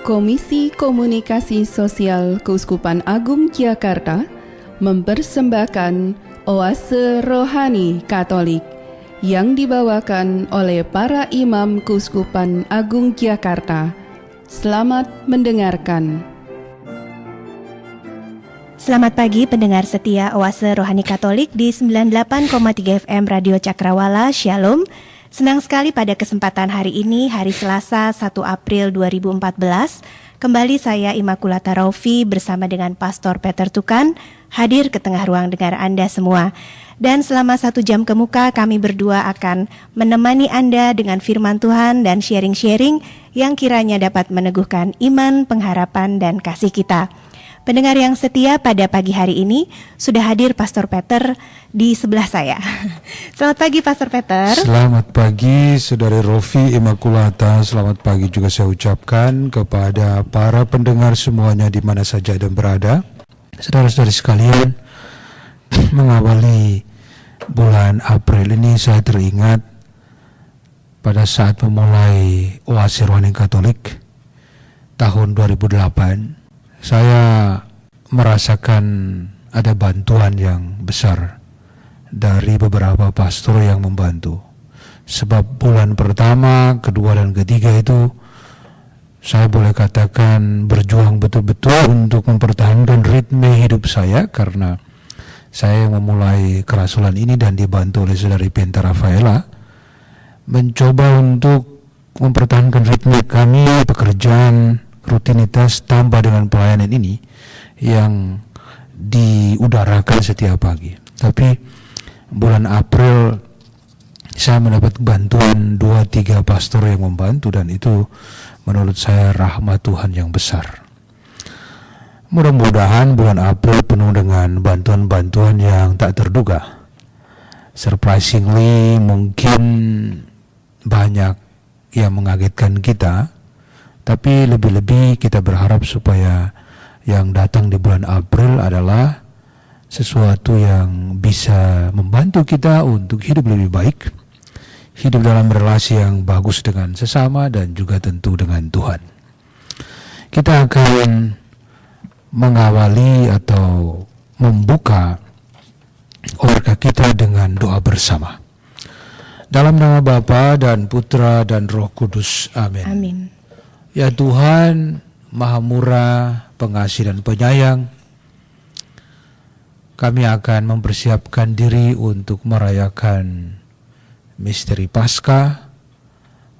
Komisi Komunikasi Sosial Keuskupan Agung Jakarta mempersembahkan Oase Rohani Katolik yang dibawakan oleh para imam Keuskupan Agung Jakarta. Selamat mendengarkan. Selamat pagi pendengar setia Oase Rohani Katolik di 98,3 FM Radio Cakrawala. Shalom. Senang sekali pada kesempatan hari ini, hari Selasa 1 April 2014, kembali saya Immaculata Raufi bersama dengan Pastor Peter Tukan hadir ke tengah ruang dengar Anda semua. Dan selama 1 jam ke muka kami berdua akan menemani Anda dengan firman Tuhan dan sharing-sharing yang kiranya dapat meneguhkan iman, pengharapan, dan kasih kita. Pendengar yang setia, pada pagi hari ini sudah hadir Pastor Peter di sebelah saya. Selamat pagi Pastor Peter. Selamat pagi Saudari Rofi Immaculata. Selamat pagi juga saya ucapkan kepada para pendengar semuanya di mana saja dan berada. Saudara-saudari sekalian, mengawali bulan April ini saya teringat pada saat memulai Oase Rohani Katolik tahun 2008. Saya merasakan ada bantuan yang besar dari beberapa pastor yang membantu. Sebab bulan pertama, kedua, dan ketiga itu saya boleh katakan berjuang betul-betul untuk mempertahankan ritme hidup saya, karena saya yang memulai kerasulan ini dan dibantu oleh Saudari Penta Rafaela mencoba untuk mempertahankan ritme kami, pekerjaan, rutinitas tambah dengan pelayanan ini yang diudarakan setiap pagi. Tapi bulan April saya mendapat bantuan 2-3 pastor yang membantu, dan itu menurut saya rahmat Tuhan yang besar. Mudah-mudahan bulan April penuh dengan bantuan-bantuan yang tak terduga. Surprisingly, mungkin banyak yang mengagetkan kita, tapi lebih-lebih kita berharap supaya yang datang di bulan April adalah sesuatu yang bisa membantu kita untuk hidup lebih baik, hidup dalam relasi yang bagus dengan sesama dan juga tentu dengan Tuhan. Kita akan mengawali atau membuka orka kita dengan doa bersama. Dalam nama Bapa dan Putra dan Roh Kudus. Amin. Amin. Ya Tuhan, Maha Murah, Pengasih dan Penyayang, kami akan mempersiapkan diri untuk merayakan misteri Paskah,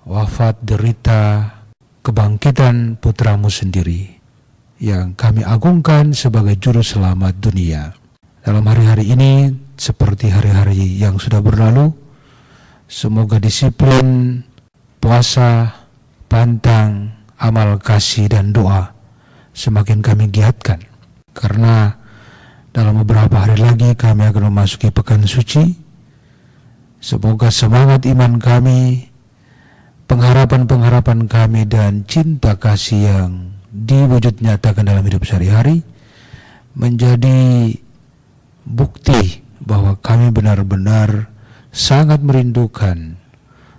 wafat, derita, kebangkitan Putramu sendiri, yang kami agungkan sebagai Juru Selamat dunia. Dalam hari-hari ini, seperti hari-hari yang sudah berlalu, semoga disiplin, puasa, pantang, amal kasih dan doa semakin kami giatkan, karena dalam beberapa hari lagi kami akan memasuki pekan suci. Semoga semangat iman kami, pengharapan-pengharapan kami, dan cinta kasih yang diwujud nyatakan dalam hidup sehari-hari menjadi bukti bahwa kami benar-benar sangat merindukan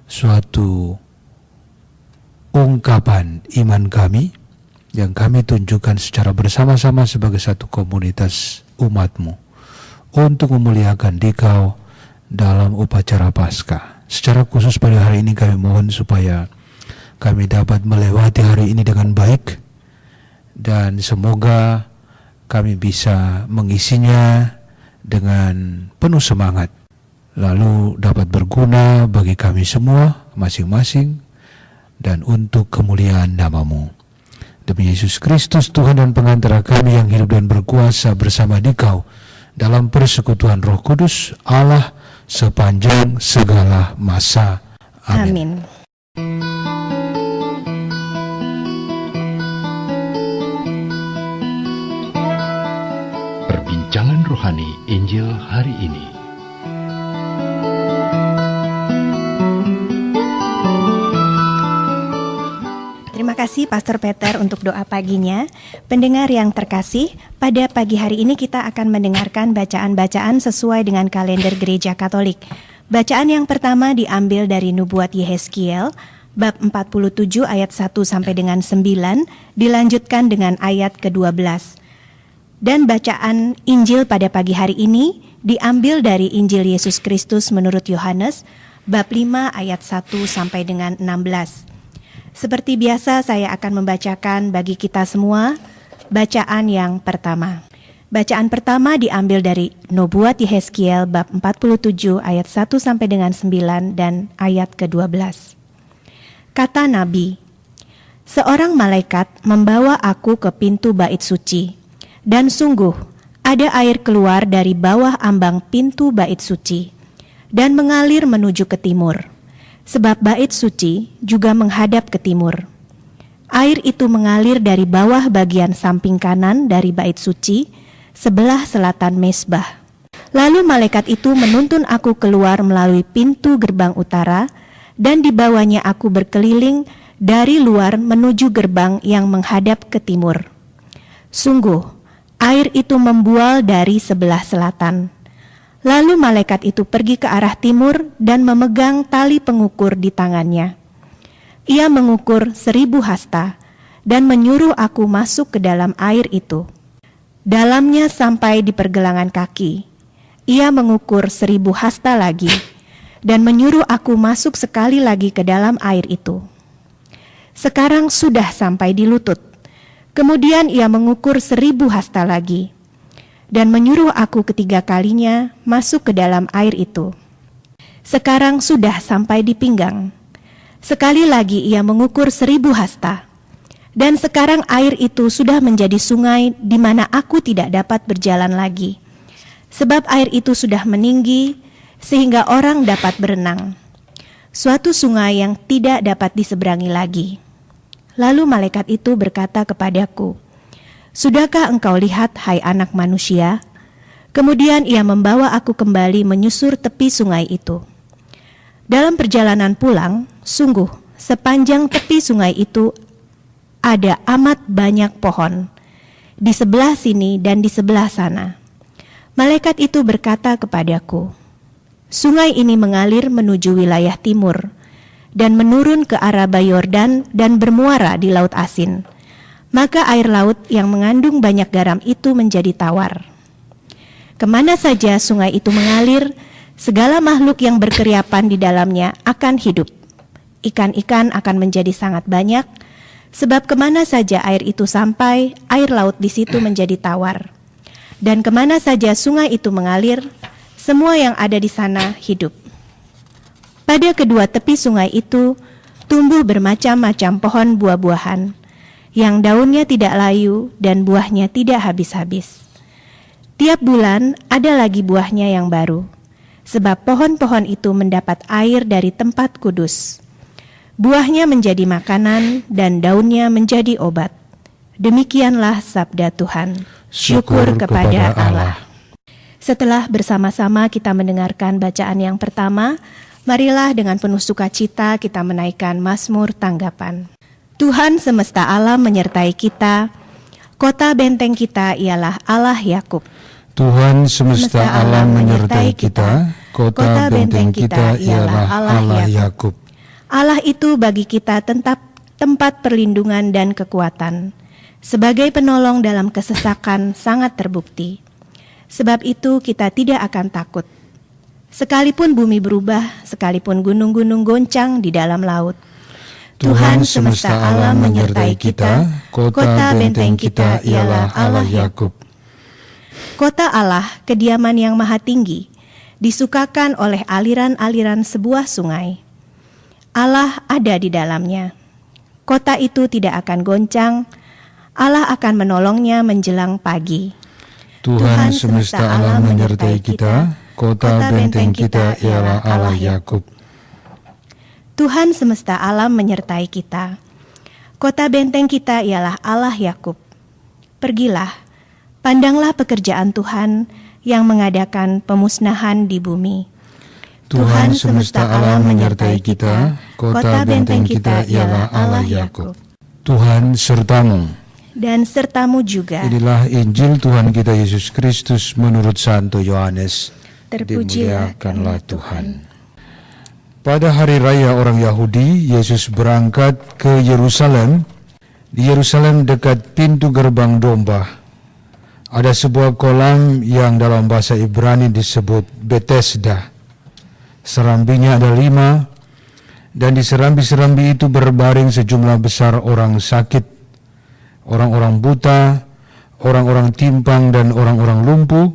suatu ungkapan iman kami yang kami tunjukkan secara bersama-sama sebagai satu komunitas umat-Mu untuk memuliakan Dikau dalam upacara Paskah. Secara khusus pada hari ini kami mohon supaya kami dapat melewati hari ini dengan baik, dan semoga kami bisa mengisinya dengan penuh semangat, lalu dapat berguna bagi kami semua masing-masing dan untuk kemuliaan nama-Mu. Demi Yesus Kristus, Tuhan dan pengantara kami yang hidup dan berkuasa bersama Dikau dalam persekutuan Roh Kudus, Allah sepanjang segala masa. Amin. Perbincangan Rohani Injil hari ini. Terima kasih Pastor Peter untuk doa paginya. Pendengar yang terkasih, pada pagi hari ini kita akan mendengarkan bacaan-bacaan sesuai dengan kalender Gereja Katolik. Bacaan yang pertama diambil dari Nubuat Yehezkiel bab 47 ayat 1 sampai dengan 9, dilanjutkan dengan ayat ke-12. Dan bacaan Injil pada pagi hari ini diambil dari Injil Yesus Kristus menurut Yohanes, bab 5 ayat 1 sampai dengan 16. Seperti biasa saya akan membacakan bagi kita semua bacaan yang pertama. Bacaan pertama diambil dari Nubuat Yehezkiel bab 47 ayat 1 sampai dengan 9 dan ayat ke-12. Kata Nabi, seorang malaikat membawa aku ke pintu bait suci, dan sungguh ada air keluar dari bawah ambang pintu bait suci dan mengalir menuju ke timur, sebab bait suci juga menghadap ke timur. Air itu mengalir dari bawah bagian samping kanan dari bait suci, sebelah selatan mezbah. Lalu malaikat itu menuntun aku keluar melalui pintu gerbang utara, dan dibawanya aku berkeliling dari luar menuju gerbang yang menghadap ke timur. Sungguh, air itu membual dari sebelah selatan. Lalu malaikat itu pergi ke arah timur dan memegang tali pengukur di tangannya. Ia mengukur 1000 hasta dan menyuruh aku masuk ke dalam air itu. Dalamnya sampai di pergelangan kaki. Ia mengukur 1000 hasta lagi dan menyuruh aku masuk sekali lagi ke dalam air itu. Sekarang sudah sampai di lutut. Kemudian ia mengukur 1000 hasta lagi dan menyuruh aku ketiga kalinya masuk ke dalam air itu. Sekarang sudah sampai di pinggang. Sekali lagi ia mengukur 1000 hasta. Dan sekarang air itu sudah menjadi sungai di mana aku tidak dapat berjalan lagi. Sebab air itu sudah meninggi sehingga orang dapat berenang. Suatu sungai yang tidak dapat diseberangi lagi. Lalu malaikat itu berkata kepadaku, sudahkah engkau lihat, hai anak manusia? Kemudian ia membawa aku kembali menyusur tepi sungai itu. Dalam perjalanan pulang, sungguh sepanjang tepi sungai itu ada amat banyak pohon, di sebelah sini dan di sebelah sana. Malaikat itu berkata kepadaku, sungai ini mengalir menuju wilayah timur, dan menurun ke Araba Yordan dan bermuara di Laut Asin. Maka air laut yang mengandung banyak garam itu menjadi tawar. Kemana saja sungai itu mengalir, segala makhluk yang berkeriapan di dalamnya akan hidup. Ikan-ikan akan menjadi sangat banyak, sebab kemana saja air itu sampai, air laut di situ menjadi tawar. Dan kemana saja sungai itu mengalir, semua yang ada di sana hidup. Pada kedua tepi sungai itu tumbuh bermacam-macam pohon buah-buahan, yang daunnya tidak layu dan buahnya tidak habis-habis. Tiap bulan ada lagi buahnya yang baru, sebab pohon-pohon itu mendapat air dari tempat kudus. Buahnya menjadi makanan dan daunnya menjadi obat. Demikianlah sabda Tuhan. Syukur kepada Allah. Setelah bersama-sama kita mendengarkan bacaan yang pertama, marilah dengan penuh sukacita kita menaikkan mazmur tanggapan. Tuhan semesta alam menyertai kita, kota benteng kita ialah Allah Yakub. Tuhan semesta alam menyertai kita, kota benteng kita ialah Allah Yakub. Allah itu bagi kita tempat perlindungan dan kekuatan. Sebagai penolong dalam kesesakan sangat terbukti. Sebab itu kita tidak akan takut. Sekalipun bumi berubah, sekalipun gunung-gunung goncang di dalam laut. Tuhan semesta alam menyertai kita, kota benteng kita ialah Allah Yakub. Kota Allah, kediaman yang maha tinggi, disukakan oleh aliran-aliran sebuah sungai. Allah ada di dalamnya. Kota itu tidak akan goncang, Allah akan menolongnya menjelang pagi. Tuhan semesta alam menyertai kita, kota benteng kita ialah Allah Yakub. Tuhan semesta alam menyertai kita. Kota benteng kita ialah Allah Yakub. Pergilah, pandanglah pekerjaan Tuhan yang mengadakan pemusnahan di bumi. Tuhan semesta alam menyertai kita, kota benteng kita ialah Allah Yakub. Tuhan sertamu. Dan sertamu juga. Inilah Injil Tuhan kita Yesus Kristus menurut Santo Yohanes. Terpujilah Dimuliakanlah Tuhan. Pada hari raya orang Yahudi, Yesus berangkat ke Yerusalem. Di Yerusalem dekat pintu gerbang domba, ada sebuah kolam yang dalam bahasa Ibrani disebut Bethesda. Serambinya ada 5, dan di serambi-serambi itu berbaring sejumlah besar orang sakit, orang-orang buta, orang-orang timpang, dan orang-orang lumpuh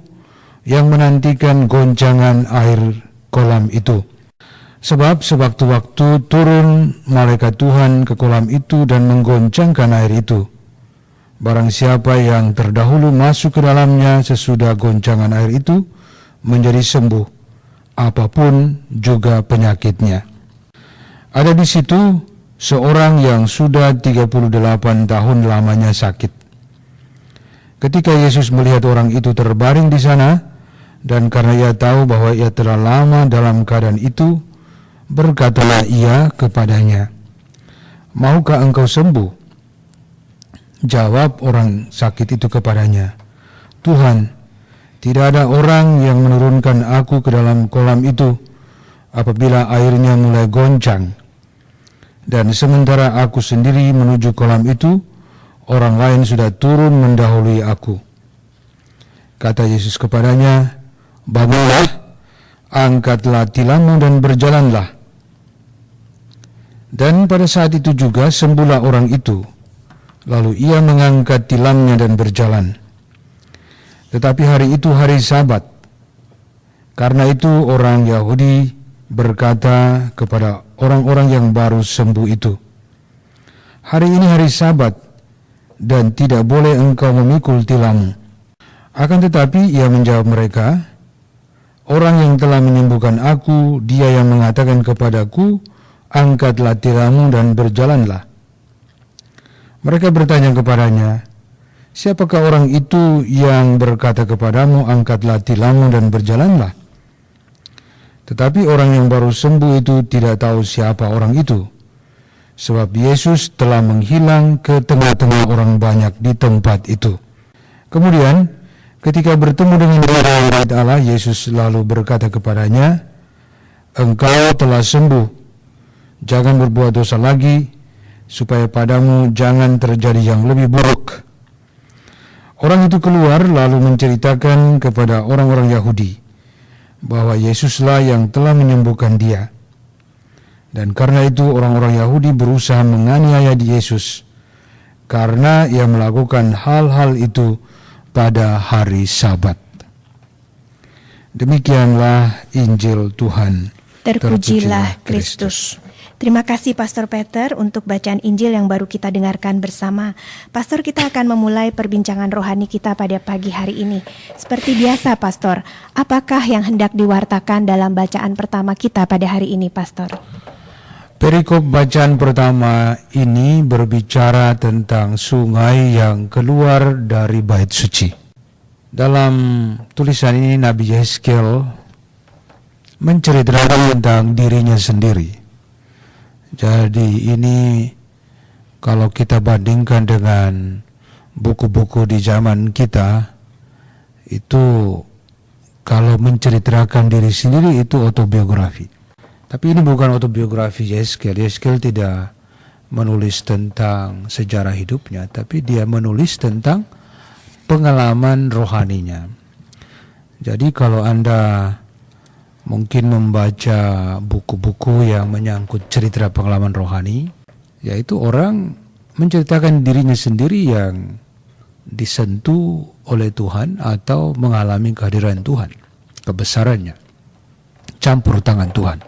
yang menantikan goncangan air kolam itu. Sebab sewaktu-waktu turun malaikat Tuhan ke kolam itu dan menggoncangkan air itu. Barang siapa yang terdahulu masuk ke dalamnya sesudah goncangan air itu menjadi sembuh, apapun juga penyakitnya. Ada di situ seorang yang sudah 38 tahun lamanya sakit. Ketika Yesus melihat orang itu terbaring di sana, dan karena ia tahu bahwa ia telah lama dalam keadaan itu, berkatalah ia kepadanya, "Maukah engkau sembuh?" Jawab orang sakit itu kepadanya, "Tuhan, tidak ada orang yang menurunkan aku ke dalam kolam itu apabila airnya mulai goncang. Dan sementara aku sendiri menuju kolam itu, orang lain sudah turun mendahului aku." Kata Yesus kepadanya, "Bangunlah, angkatlah tilammu dan berjalanlah." Dan pada saat itu juga sembuhlah orang itu. Lalu ia mengangkat tilamnya dan berjalan. Tetapi hari itu hari Sabat. Karena itu orang Yahudi berkata kepada orang-orang yang baru sembuh itu, "Hari ini hari Sabat, dan tidak boleh engkau memikul tilammu." Akan tetapi ia menjawab mereka, "Orang yang telah menyembuhkan aku, dia yang mengatakan kepadaku, angkatlah tilammu dan berjalanlah." Mereka bertanya kepadanya, "Siapakah orang itu yang berkata kepadamu, angkatlah tilammu dan berjalanlah?" Tetapi orang yang baru sembuh itu tidak tahu siapa orang itu, sebab Yesus telah menghilang ke tengah-tengah orang banyak di tempat itu. Kemudian ketika bertemu dengan murid Allah, Yesus lalu berkata kepadanya, "Engkau telah sembuh. Jangan berbuat dosa lagi, supaya padamu jangan terjadi yang lebih buruk." Orang itu keluar lalu menceritakan kepada orang-orang Yahudi bahwa Yesuslah yang telah menyembuhkan dia. Dan karena itu orang-orang Yahudi berusaha menganiaya Yesus karena ia melakukan hal-hal itu pada hari Sabat. Demikianlah Injil Tuhan. Terpujilah Kristus. Terima kasih Pastor Peter untuk bacaan Injil yang baru kita dengarkan bersama. Pastor, kita akan memulai perbincangan rohani kita pada pagi hari ini. Seperti biasa Pastor, apakah yang hendak diwartakan dalam bacaan pertama kita pada hari ini Pastor? Perikop bacaan pertama ini berbicara tentang sungai yang keluar dari bait suci. Dalam tulisan ini Nabi Yeskel menceritakan tentang dirinya sendiri. Jadi ini kalau kita bandingkan dengan buku-buku di zaman kita, itu kalau menceritakan diri sendiri itu autobiografi. Tapi ini bukan autobiografi Yeskel. Yeskel tidak menulis tentang sejarah hidupnya, tapi dia menulis tentang pengalaman rohaninya. Jadi kalau Anda mungkin membaca buku-buku yang menyangkut cerita pengalaman rohani, yaitu orang menceritakan dirinya sendiri yang disentuh oleh Tuhan atau mengalami kehadiran Tuhan, kebesarannya, campur tangan Tuhan.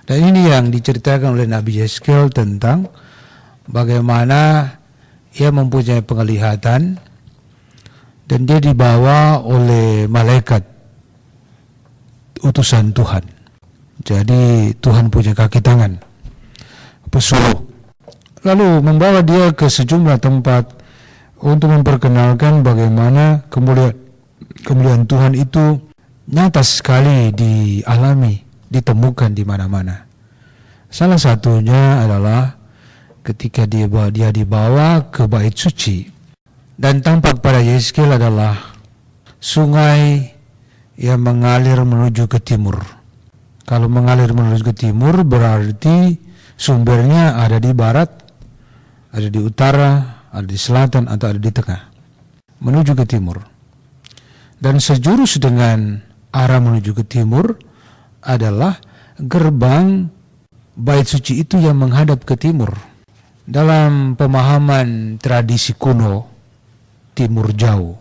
Dan ini yang diceritakan oleh Nabi Yeskel tentang bagaimana ia mempunyai penglihatan dan dia dibawa oleh malaikat utusan Tuhan. Jadi Tuhan punya kaki tangan, pesuruh, lalu membawa dia ke sejumlah tempat untuk memperkenalkan bagaimana kemuliaan Tuhan itu nyata sekali dialami, ditemukan di mana-mana. Salah satunya adalah ketika dia dibawa ke bait suci, dan tampak pada Yeskel adalah sungai yang mengalir menuju ke timur. Kalau mengalir menuju ke timur berarti sumbernya ada di barat, ada di utara, ada di selatan, atau ada di tengah. Menuju ke timur. Dan sejurus dengan arah menuju ke timur adalah gerbang bait suci itu yang menghadap ke timur. Dalam pemahaman tradisi kuno, timur jauh,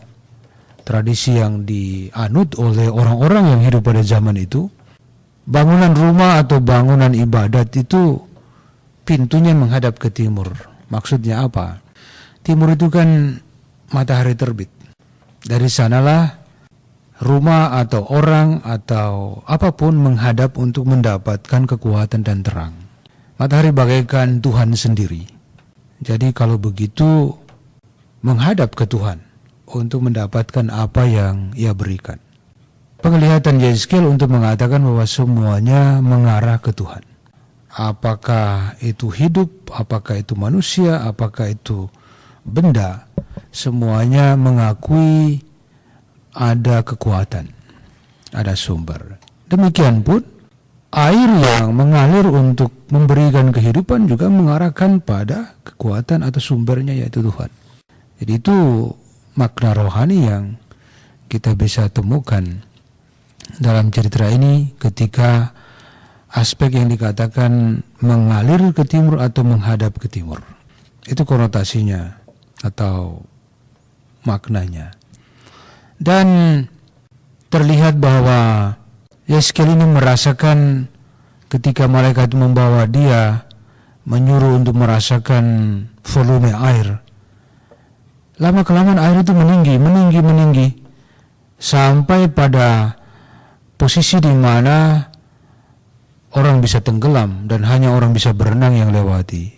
tradisi yang dianut oleh orang-orang yang hidup pada zaman itu, bangunan rumah atau bangunan ibadat itu pintunya menghadap ke timur. Maksudnya apa? Timur itu kan matahari terbit. Dari sanalah rumah atau orang atau apapun menghadap untuk mendapatkan kekuatan dan terang. Matahari bagaikan Tuhan sendiri. Jadi kalau begitu menghadap ke Tuhan untuk mendapatkan apa yang Ia berikan. Penglihatan Yeskel untuk mengatakan bahwa semuanya mengarah ke Tuhan. Apakah itu hidup, apakah itu manusia, apakah itu benda, semuanya mengakui ada kekuatan, ada sumber. Demikian pun air yang mengalir untuk memberikan kehidupan juga mengarahkan pada kekuatan atau sumbernya, yaitu Tuhan. Jadi itu makna rohani yang kita bisa temukan dalam cerita ini ketika aspek yang dikatakan mengalir ke timur atau menghadap ke timur. Itu konotasinya atau maknanya. Dan terlihat bahwa Yeskel ini merasakan ketika malaikat membawa dia, menyuruh untuk merasakan volume air. Lama-kelamaan air itu meninggi sampai pada posisi di mana orang bisa tenggelam dan hanya orang bisa berenang yang lewati.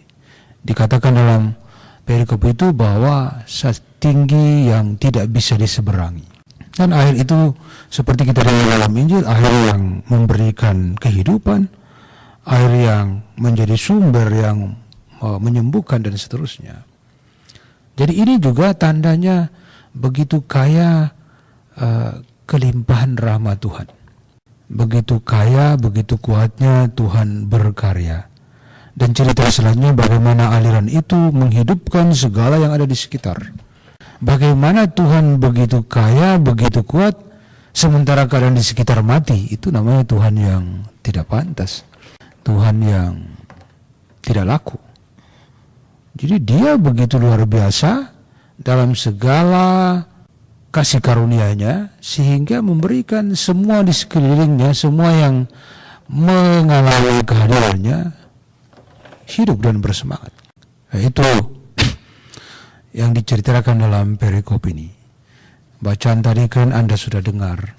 Dikatakan dalam perikop itu bahwa setinggi yang tidak bisa diseberangi. Dan air itu seperti kita dengar dalam Injil, air yang memberikan kehidupan, air yang menjadi sumber yang menyembuhkan dan seterusnya. Jadi ini juga tandanya begitu kaya kelimpahan rahmat Tuhan. Begitu kaya, begitu kuatnya Tuhan berkarya. Dan cerita selanjutnya bagaimana aliran itu menghidupkan segala yang ada di sekitar. Bagaimana Tuhan begitu kaya, begitu kuat, sementara keadaan di sekitar mati. Itu namanya Tuhan yang tidak pantas. Tuhan yang tidak laku. Jadi dia begitu luar biasa dalam segala kasih karunia-Nya, sehingga memberikan semua di sekelilingnya, semua yang mengalami kehadirannya, hidup dan bersemangat. Nah, itu yang diceritakan dalam perikop ini. Bacaan tadi kan Anda sudah dengar,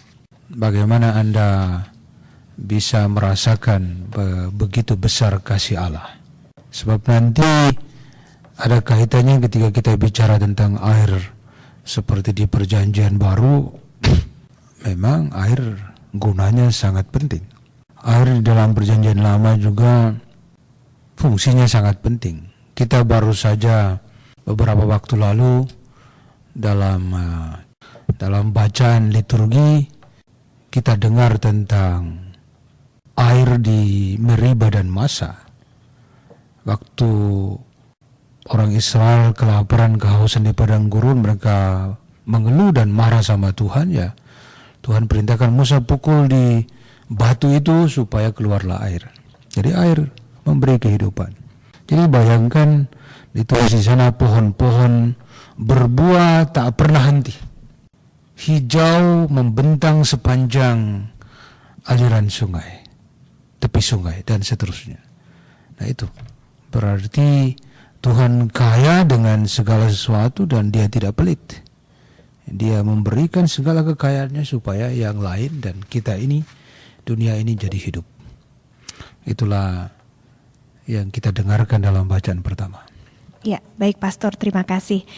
bagaimana Anda bisa merasakan begitu besar kasih Allah. Sebab nanti ada kaitannya ketika kita bicara tentang air. Seperti di perjanjian baru, memang air gunanya sangat penting. Air di dalam perjanjian lama juga fungsinya sangat penting. Kita baru saja beberapa waktu lalu dalam bacaan liturgi, kita dengar tentang air di Meriba dan Masa. Waktu orang Israel kelaparan, kehausan di padang gurun, mereka mengeluh dan marah sama Tuhan, ya Tuhan perintahkan Musa pukul di batu itu supaya keluarlah air. Jadi air memberi kehidupan. Jadi bayangkan ditulis di sana pohon-pohon berbuah tak pernah henti, hijau membentang sepanjang aliran sungai, tepi sungai dan seterusnya. Nah itu berarti Tuhan kaya dengan segala sesuatu dan Dia tidak pelit. Dia memberikan segala kekayaannya supaya yang lain dan kita ini, dunia ini jadi hidup. Itulah yang kita dengarkan dalam bacaan pertama. Ya, baik Pastor, terima kasih.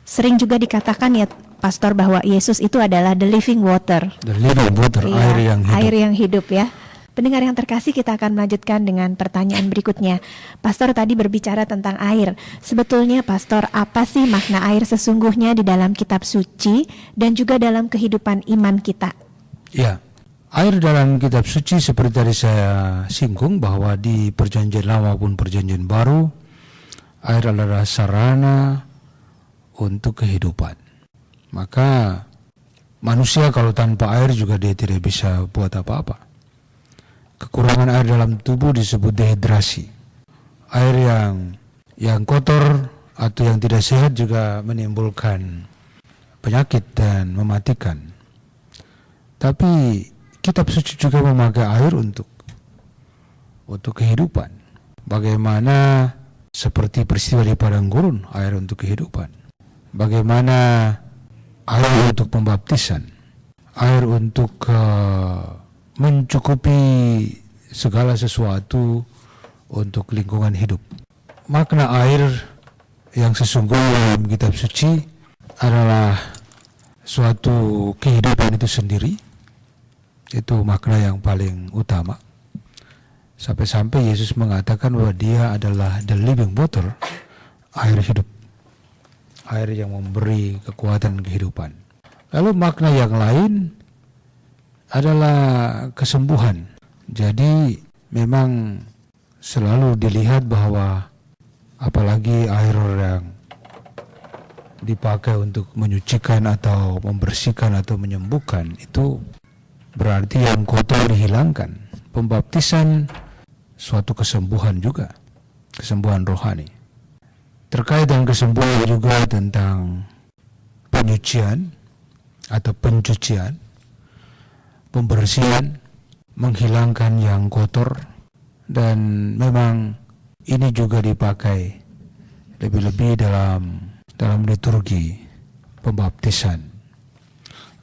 Sering juga dikatakan ya Pastor bahwa Yesus itu adalah the living water. The living water, ya, air yang hidup. Air yang hidup ya. Pendengar yang terkasih, kita akan melanjutkan dengan pertanyaan berikutnya. Pastor tadi berbicara tentang air. Sebetulnya Pastor, apa sih makna air sesungguhnya di dalam kitab suci dan juga dalam kehidupan iman kita? Ya, Air dalam kitab suci seperti tadi saya singgung bahwa di perjanjian lama maupun perjanjian baru, air adalah sarana untuk kehidupan. Maka manusia kalau tanpa air juga dia tidak bisa buat apa-apa. Kekurangan air dalam tubuh disebut dehidrasi. Air yang kotor atau yang tidak sehat juga menimbulkan penyakit dan mematikan. Tapi kitab suci juga memakai air untuk kehidupan. Bagaimana seperti peristiwa di padang gurun, air untuk kehidupan. Bagaimana air untuk pembaptisan, air untuk mencukupi segala sesuatu untuk lingkungan hidup. Makna air yang sesungguhnya dalam kitab suci adalah suatu kehidupan itu sendiri. Itu makna yang paling utama. Sampai-sampai Yesus mengatakan bahwa dia adalah the living water, air hidup. Air yang memberi kekuatan kehidupan. Lalu makna yang lain adalah kesembuhan. Jadi memang selalu dilihat bahwa apalagi air yang dipakai untuk menyucikan atau membersihkan atau menyembuhkan, itu berarti yang kotor dihilangkan. Pembaptisan suatu kesembuhan juga, kesembuhan rohani. Terkait dengan kesembuhan juga tentang penyucian atau pencucian, pembersihan, menghilangkan yang kotor, dan memang ini juga dipakai lebih-lebih dalam liturgi pembaptisan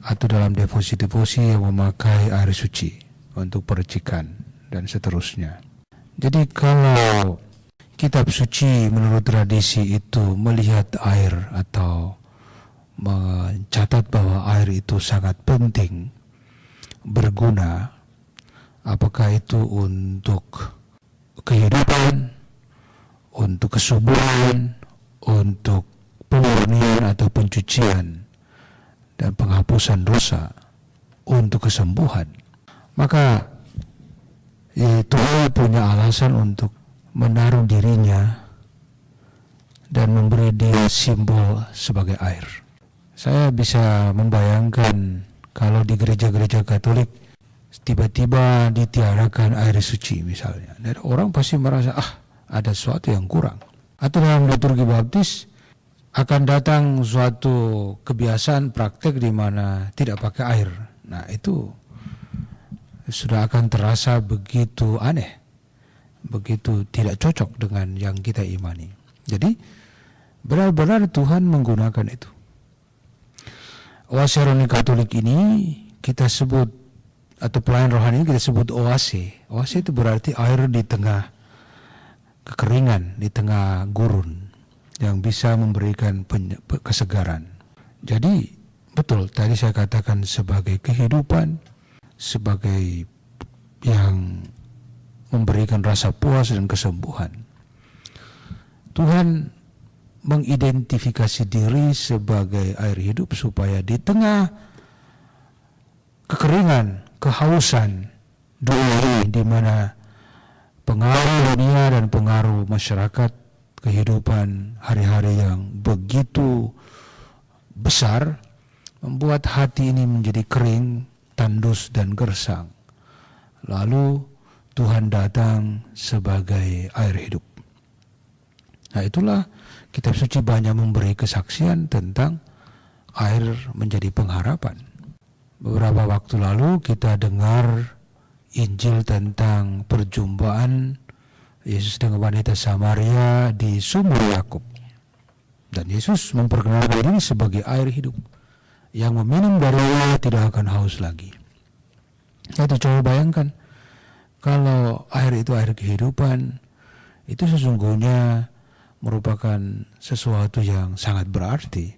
atau dalam devosi-devosi yang memakai air suci untuk percikan dan seterusnya. Jadi kalau kitab suci menurut tradisi itu melihat air atau mencatat bahwa air itu sangat penting, berguna, apakah itu untuk kehidupan, untuk kesuburan, untuk pemurnian atau pencucian dan penghapusan dosa, untuk kesembuhan, maka Tuhan punya alasan untuk menaruh dirinya dan memberi dia simbol sebagai air. Saya bisa membayangkan kalau di gereja-gereja Katolik tiba-tiba ditiadakan air suci misalnya, dan orang pasti merasa ada sesuatu yang kurang. Atau dalam liturgi baptis akan datang suatu kebiasaan praktek di mana tidak pakai air. Nah, itu sudah akan terasa begitu aneh, begitu tidak cocok dengan yang kita imani. Jadi benar-benar Tuhan menggunakan itu. Oase rohani Katolik ini kita sebut, atau pelayan rohani kita sebut oase. Oase itu berarti air di tengah kekeringan, di tengah gurun, yang bisa memberikan kesegaran. Jadi betul tadi saya katakan sebagai kehidupan, sebagai yang memberikan rasa puas dan kesembuhan. Tuhan mengidentifikasi diri sebagai air hidup supaya di tengah kekeringan, kehausan dunia di mana pengaruh dunia dan pengaruh masyarakat, kehidupan hari-hari yang begitu besar membuat hati ini menjadi kering, tandus dan gersang. Lalu Tuhan datang sebagai air hidup. Nah, itulah kitab suci banyak memberi kesaksian tentang air menjadi pengharapan. Beberapa waktu lalu kita dengar Injil tentang perjumpaan Yesus dengan wanita Samaria di sumur Yakub. Dan Yesus memperkenalkan diri sebagai air hidup. Yang meminum darinya tidak akan haus lagi. Itu coba bayangkan, kalau air itu air kehidupan, itu sesungguhnya merupakan sesuatu yang sangat berarti.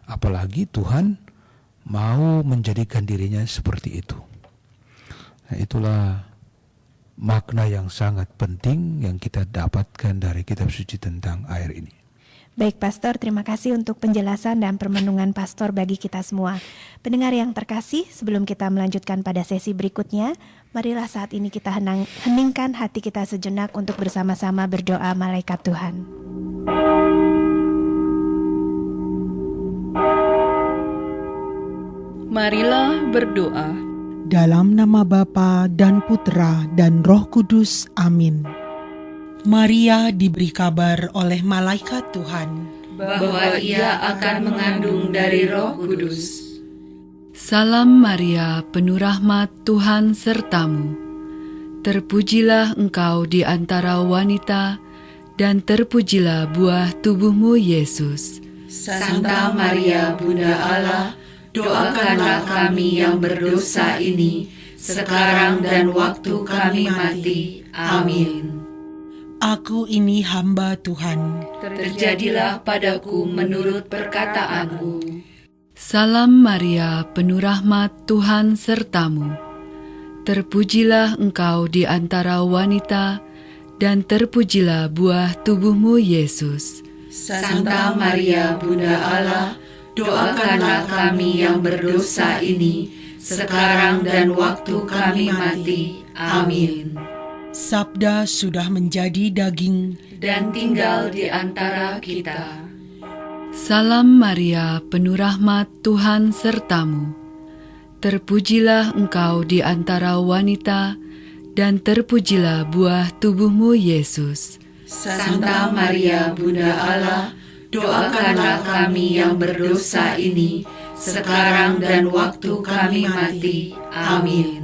Apalagi Tuhan mau menjadikan dirinya seperti itu. Nah, itulah makna yang sangat penting yang kita dapatkan dari kitab suci tentang air ini. Baik Pastor, terima kasih untuk penjelasan dan permenungan Pastor bagi kita semua. Pendengar yang terkasih, sebelum kita melanjutkan pada sesi berikutnya, marilah saat ini kita heningkan hati kita sejenak untuk bersama-sama berdoa malaikat Tuhan. Marilah berdoa. Dalam nama Bapa dan Putra dan Roh Kudus. Amin. Maria diberi kabar oleh malaikat Tuhan bahwa ia akan mengandung dari Roh Kudus. Salam Maria, penuh rahmat, Tuhan sertamu. Terpujilah engkau di antara wanita, dan terpujilah buah tubuhmu, Yesus. Santa Maria, Bunda Allah, doakanlah kami yang berdosa ini, sekarang dan waktu kami mati. Amin. Aku ini hamba Tuhan. Terjadilah padaku menurut perkataanmu. Salam Maria, penuh rahmat, Tuhan sertamu. Terpujilah engkau di antara wanita, dan terpujilah buah tubuhmu, Yesus. Santa Maria, Bunda Allah, doakanlah kami yang berdosa ini, sekarang dan waktu kami mati. Amin. Sabda sudah menjadi daging dan tinggal di antara kita. Salam Maria, penuh rahmat, Tuhan sertamu. Terpujilah engkau di antara wanita, dan terpujilah buah tubuhmu, Yesus. Santa Maria, Bunda Allah, doakanlah kami yang berdosa ini, sekarang dan waktu kami mati. Amin.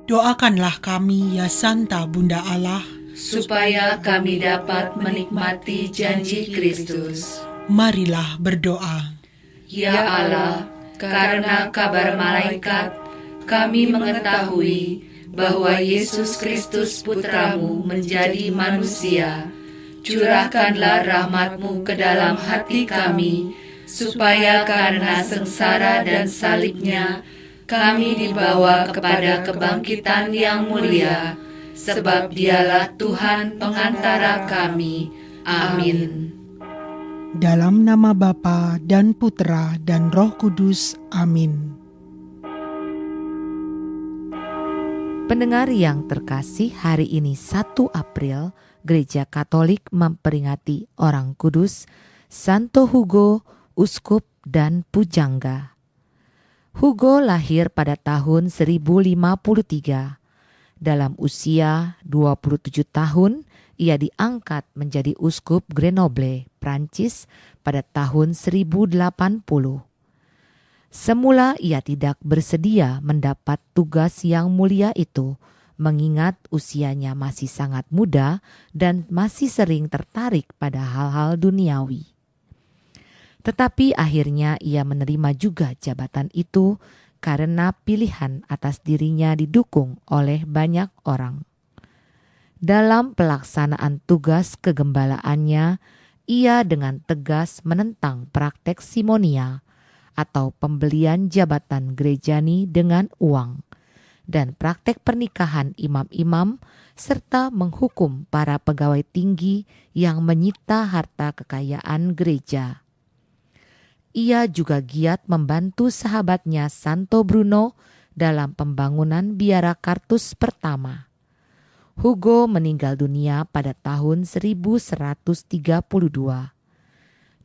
Doakanlah kami, ya Santa Bunda Allah, supaya kami dapat menikmati janji Kristus. Marilah berdoa. Ya Allah, karena kabar malaikat, kami mengetahui bahwa Yesus Kristus Putramu menjadi manusia. Curahkanlah rahmat-Mu ke dalam hati kami, supaya karena sengsara dan salibnya, kami dibawa kepada kebangkitan yang mulia, sebab Dialah Tuhan pengantara kami. Amin. Dalam nama Bapa dan Putra dan Roh Kudus. Amin. Pendengar yang terkasih, hari ini 1 April, Gereja Katolik memperingati orang kudus, Santo Hugo, Uskup dan Pujangga. Hugo lahir pada tahun 1053. Dalam usia 27 tahun, ia diangkat menjadi uskup Grenoble, Prancis pada tahun 1080. Semula ia tidak bersedia mendapat tugas yang mulia itu, mengingat usianya masih sangat muda dan masih sering tertarik pada hal-hal duniawi. Tetapi akhirnya ia menerima juga jabatan itu karena pilihan atas dirinya didukung oleh banyak orang. Dalam pelaksanaan tugas kegembalaannya, ia dengan tegas menentang praktek simonia atau pembelian jabatan gerejani dengan uang, dan praktek pernikahan imam-imam, serta menghukum para pegawai tinggi yang menyita harta kekayaan gereja. Ia juga giat membantu sahabatnya Santo Bruno dalam pembangunan biara Kartus pertama. Hugo meninggal dunia pada tahun 1132.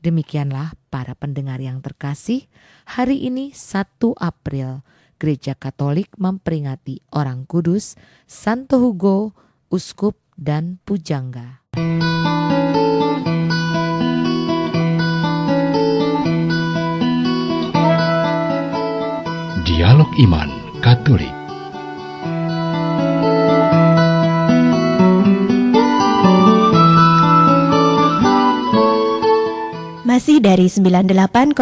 Demikianlah para pendengar yang terkasih, hari ini 1 April, Gereja Katolik memperingati orang kudus, Santo Hugo, Uskup dan Pujangga. Dialog Iman Katolik. Masih dari 98,3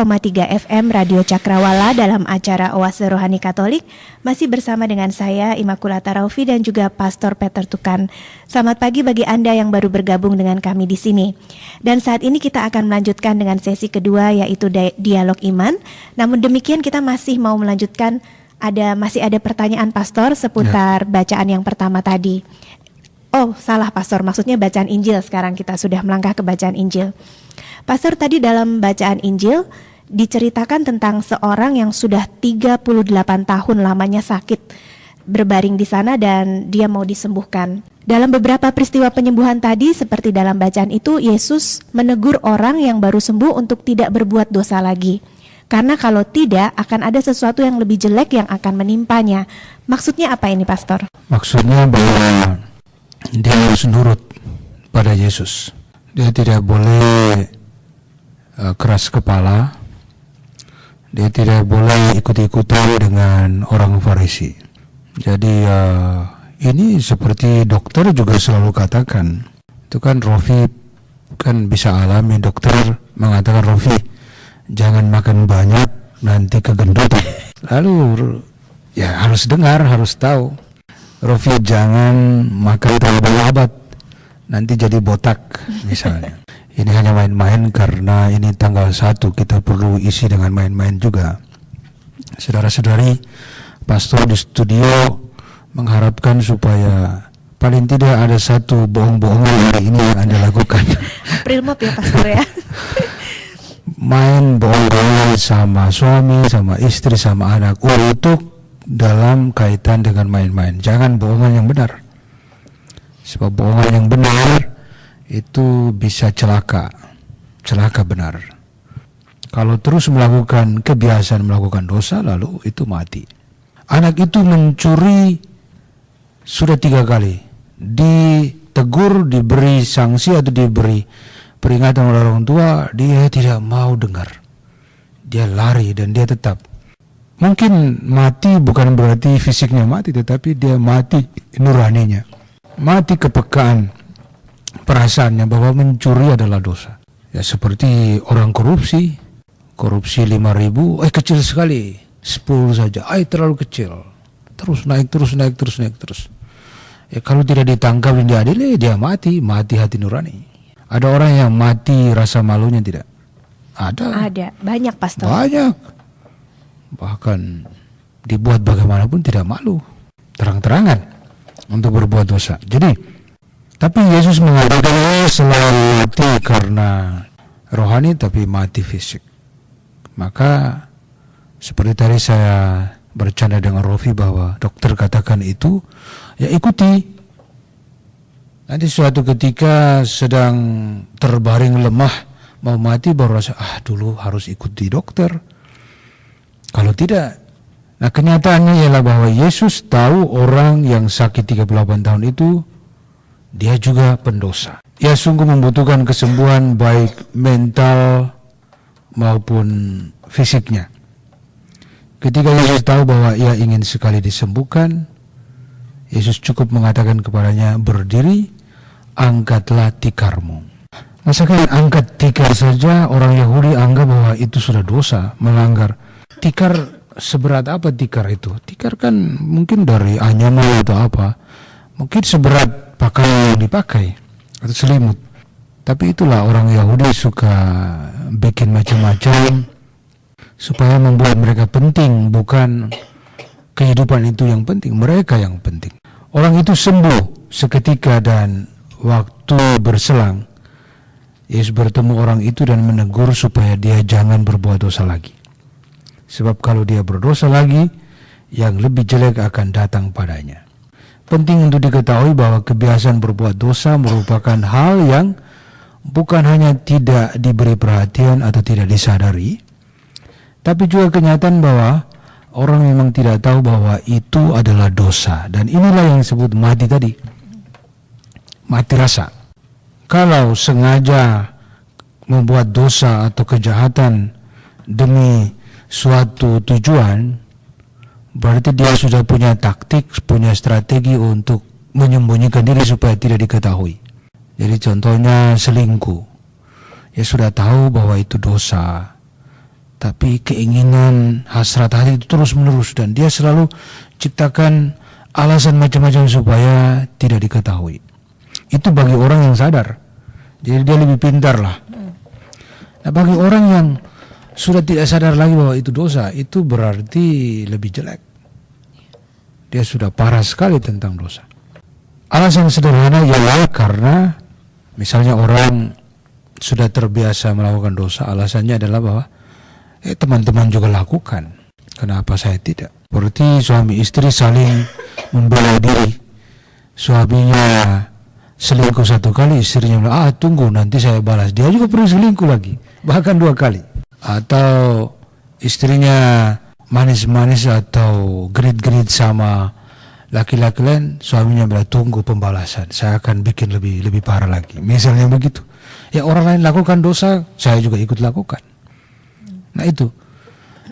FM Radio Cakrawala dalam acara Oase Rohani Katolik, masih bersama dengan saya Immaculata Raufi dan juga Pastor Peter Tukan. Selamat pagi bagi Anda yang baru bergabung dengan kami di sini. Dan saat ini kita akan melanjutkan dengan sesi kedua, yaitu Dialog Iman. Namun demikian kita masih mau melanjutkan, masih ada pertanyaan Pastor seputar bacaan yang pertama tadi. Oh, salah Pastor, maksudnya bacaan Injil. Sekarang kita sudah melangkah ke bacaan Injil. Pastor, tadi dalam bacaan Injil diceritakan tentang seorang yang sudah 38 tahun lamanya sakit, berbaring di sana dan dia mau disembuhkan. Dalam beberapa peristiwa penyembuhan tadi, seperti dalam bacaan itu, Yesus menegur orang yang baru sembuh untuk tidak berbuat dosa lagi. Karena kalau tidak, akan ada sesuatu yang lebih jelek yang akan menimpanya. Maksudnya apa ini, Pastor? Maksudnya bahwa dia harus nurut pada Yesus. Dia tidak boleh keras kepala. Dia tidak boleh ikut-ikutan dengan orang Farisi. Jadi ini seperti dokter juga selalu katakan. Itu kan Rofi kan bisa alami, dokter mengatakan, Rofi jangan makan banyak nanti kegendutan. Lalu ya harus dengar, harus tahu. Rofi jangan makan terlalu banyak nanti jadi botak misalnya. Ini hanya main-main karena ini tanggal 1, kita perlu isi dengan main-main juga. Saudara-saudari, pastor di studio mengharapkan supaya paling tidak ada satu bohong-bohongan hari ini yang Anda lakukan. April Mop ya, Pastor ya. Main bohong-bohongan sama suami, sama istri, sama anak untuk dalam kaitan dengan main-main. Jangan bohongan yang benar. Sebab bohongan yang benar itu bisa celaka benar. Kalau terus melakukan kebiasaan melakukan dosa, lalu itu mati. Anak itu mencuri sudah 3 kali, ditegur, diberi sanksi atau diberi peringatan oleh orang tua, dia tidak mau dengar. Dia lari dan dia tetap. Mungkin mati bukan berarti fisiknya mati, tetapi dia mati nuraninya, mati kepekaan perasaannya bahwa mencuri adalah dosa. Ya seperti orang korupsi 5.000, kecil sekali, 10 saja, terlalu kecil, terus naik. Ya kalau tidak ditangkap dan diadili, dia mati hati nurani. Ada orang yang mati rasa malunya tidak? Ada, banyak, Pastor. Banyak. Bahkan dibuat bagaimanapun tidak malu, terang-terangan untuk berbuat dosa. Tapi Yesus mengatakan selalu mati karena rohani tapi mati fisik. Maka seperti tadi saya bercanda dengan Rofi bahwa dokter katakan itu, ya ikuti. Nanti suatu ketika sedang terbaring lemah mau mati baru rasa dulu harus ikuti dokter. Kalau tidak, nah kenyataannya ialah bahwa Yesus tahu orang yang sakit 38 tahun itu dia juga pendosa. Ia sungguh membutuhkan kesembuhan baik mental maupun fisiknya. Ketika Yesus tahu bahwa ia ingin sekali disembuhkan, Yesus cukup mengatakan kepadanya, berdiri, angkatlah tikarmu. Masakan angkat tikar saja orang Yahudi anggap bahwa itu sudah dosa, melanggar. Tikar seberat apa tikar itu? Tikar kan mungkin dari anyaman atau apa. Mungkin seberat pakaian yang dipakai atau selimut. Tapi itulah orang Yahudi suka bikin macam-macam supaya membuat mereka penting, bukan kehidupan itu yang penting, mereka yang penting. Orang itu sembuh seketika dan waktu berselang Yesus bertemu orang itu dan menegur supaya dia jangan berbuat dosa lagi. Sebab kalau dia berdosa lagi, yang lebih jelek akan datang padanya. Penting untuk diketahui bahwa kebiasaan berbuat dosa merupakan hal yang bukan hanya tidak diberi perhatian atau tidak disadari, tapi juga kenyataan bahwa orang memang tidak tahu bahwa itu adalah dosa. Dan inilah yang disebut mati tadi, mati rasa. Kalau sengaja membuat dosa atau kejahatan demi suatu tujuan, berarti dia sudah punya taktik, punya strategi untuk menyembunyikan diri supaya tidak diketahui. Jadi contohnya selingkuh. Ya sudah tahu bahwa itu dosa, tapi keinginan, hasrat hati itu terus menerus dan dia selalu ciptakan alasan macam-macam supaya tidak diketahui. Itu bagi orang yang sadar. Jadi dia lebih pintar lah. Nah bagi orang yang sudah tidak sadar lagi bahwa itu dosa, itu berarti lebih jelek. Dia sudah parah sekali tentang dosa. Alasan sederhana ialah karena misalnya orang sudah terbiasa melakukan dosa, alasannya adalah bahwa teman-teman juga lakukan, kenapa saya tidak? Seperti suami istri saling membela diri. Suaminya selingkuh 1 kali, istrinya bilang, tunggu nanti saya balas. Dia juga pernah selingkuh lagi, bahkan 2 kali. Atau istrinya manis-manis atau genit-genit sama laki-laki lain, suaminya bilang, tunggu pembalasan, saya akan bikin lebih parah lagi. Misalnya begitu. Ya, orang lain lakukan dosa, saya juga ikut lakukan. Nah itu.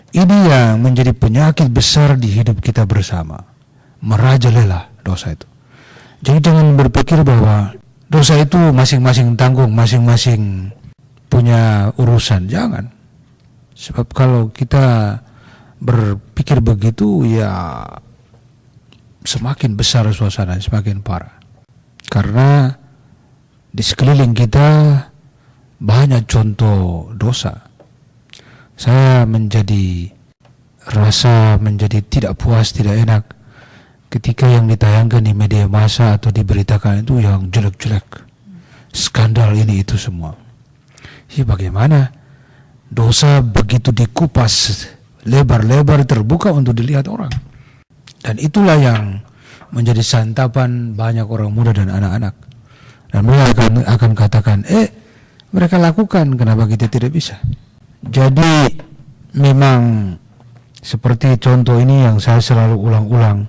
Ini yang menjadi penyakit besar di hidup kita bersama. Merajalela dosa itu. Jadi jangan berpikir bahwa dosa itu masing-masing tanggung, masing-masing punya urusan. Jangan. Sebab kalau kita berpikir begitu, ya semakin besar suasana, semakin parah. Karena di sekeliling kita banyak contoh dosa. Saya rasa menjadi tidak puas, tidak enak ketika yang ditayangkan di media massa atau diberitakan itu yang jelek-jelek, skandal ini itu semua. Ya bagaimana dosa begitu dikupas lebar-lebar terbuka untuk dilihat orang. Dan itulah yang menjadi santapan banyak orang muda dan anak-anak. Dan mereka akan katakan, mereka lakukan, kenapa kita tidak bisa? Jadi memang seperti contoh ini yang saya selalu ulang-ulang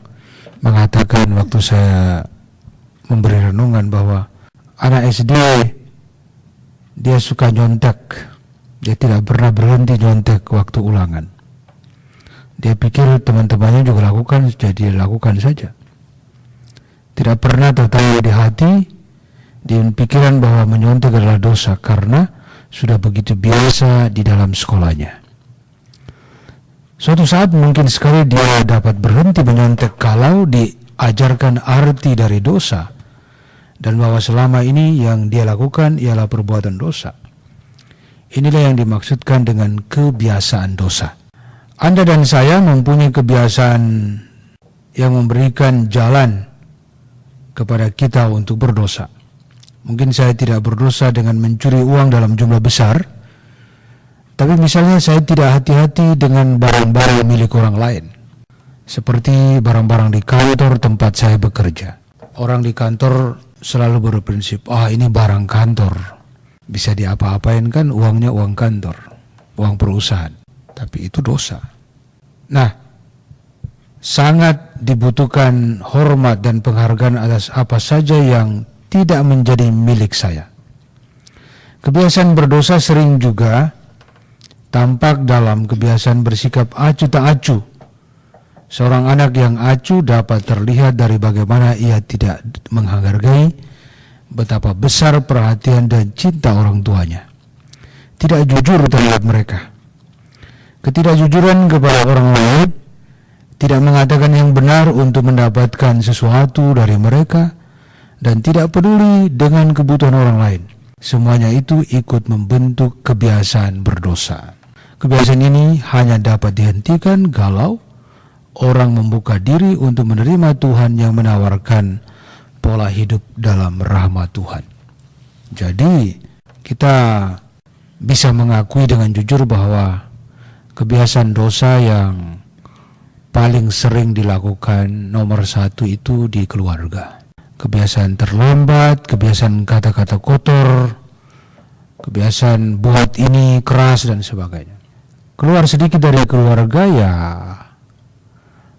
mengatakan waktu saya memberi renungan bahwa anak SD dia suka nyontek, dia tidak pernah berhenti nyontek waktu ulangan. Dia pikir teman-temannya juga lakukan, jadi lakukan saja. Tidak pernah tertawa di hati, di pikiran bahwa menyontek adalah dosa karena sudah begitu biasa di dalam sekolahnya. Suatu saat mungkin sekali dia dapat berhenti menyontek kalau diajarkan arti dari dosa dan bahwa selama ini yang dia lakukan ialah perbuatan dosa. Inilah yang dimaksudkan dengan kebiasaan dosa. Anda dan saya mempunyai kebiasaan yang memberikan jalan kepada kita untuk berdosa. Mungkin saya tidak berdosa dengan mencuri uang dalam jumlah besar, tapi misalnya saya tidak hati-hati dengan barang-barang milik orang lain, seperti barang-barang di kantor tempat saya bekerja. Orang di kantor selalu berprinsip, ini barang kantor, bisa diapa-apain kan, uangnya uang kantor, uang perusahaan, tapi itu dosa. Nah, sangat dibutuhkan hormat dan penghargaan atas apa saja yang tidak menjadi milik saya. Kebiasaan berdosa sering juga tampak dalam kebiasaan bersikap acuh tak acuh. Seorang anak yang acuh dapat terlihat dari bagaimana ia tidak menghargai betapa besar perhatian dan cinta orang tuanya. Tidak jujur terhadap mereka. Ketidakjujuran kepada orang lain, tidak mengatakan yang benar untuk mendapatkan sesuatu dari mereka, dan tidak peduli dengan kebutuhan orang lain. Semuanya itu ikut membentuk kebiasaan berdosa. Kebiasaan ini hanya dapat dihentikan kalau orang membuka diri untuk menerima Tuhan yang menawarkan pola hidup dalam rahmat Tuhan. Jadi kita bisa mengakui dengan jujur bahwa kebiasaan dosa yang paling sering dilakukan nomor 1 itu di keluarga. Kebiasaan terlambat, kebiasaan kata-kata kotor, kebiasaan buat ini keras dan sebagainya. Keluar sedikit dari keluarga ya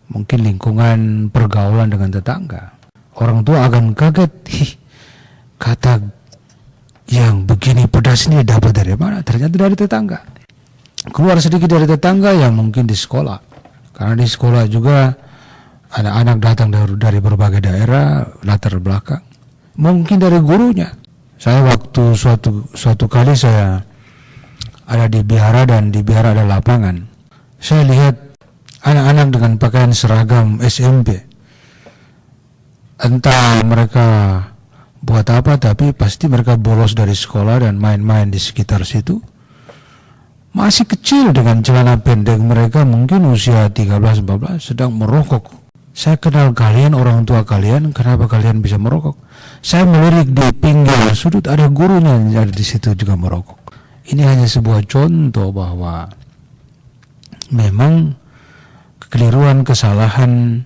mungkin lingkungan pergaulan dengan tetangga. Orang tua akan kaget, kata yang begini pedas ini dapat dari mana? Ternyata dari tetangga. Keluar sedikit dari tetangga ya mungkin di sekolah. Karena di sekolah juga anak-anak datang dari berbagai daerah, latar belakang. Mungkin dari gurunya. Saya waktu suatu kali saya ada di Bihara dan di Bihara ada lapangan. Saya lihat anak-anak dengan pakaian seragam SMP. Entah mereka buat apa, tapi pasti mereka bolos dari sekolah dan main-main di sekitar situ. Masih kecil dengan celana pendek, mereka mungkin usia 13-14 sedang merokok Saya kenal kalian, orang tua kalian, kenapa kalian bisa merokok? Saya melirik di pinggir sudut, ada gurunya yang ada di situ juga merokok. Ini hanya sebuah contoh bahwa memang kekeliruan, kesalahan,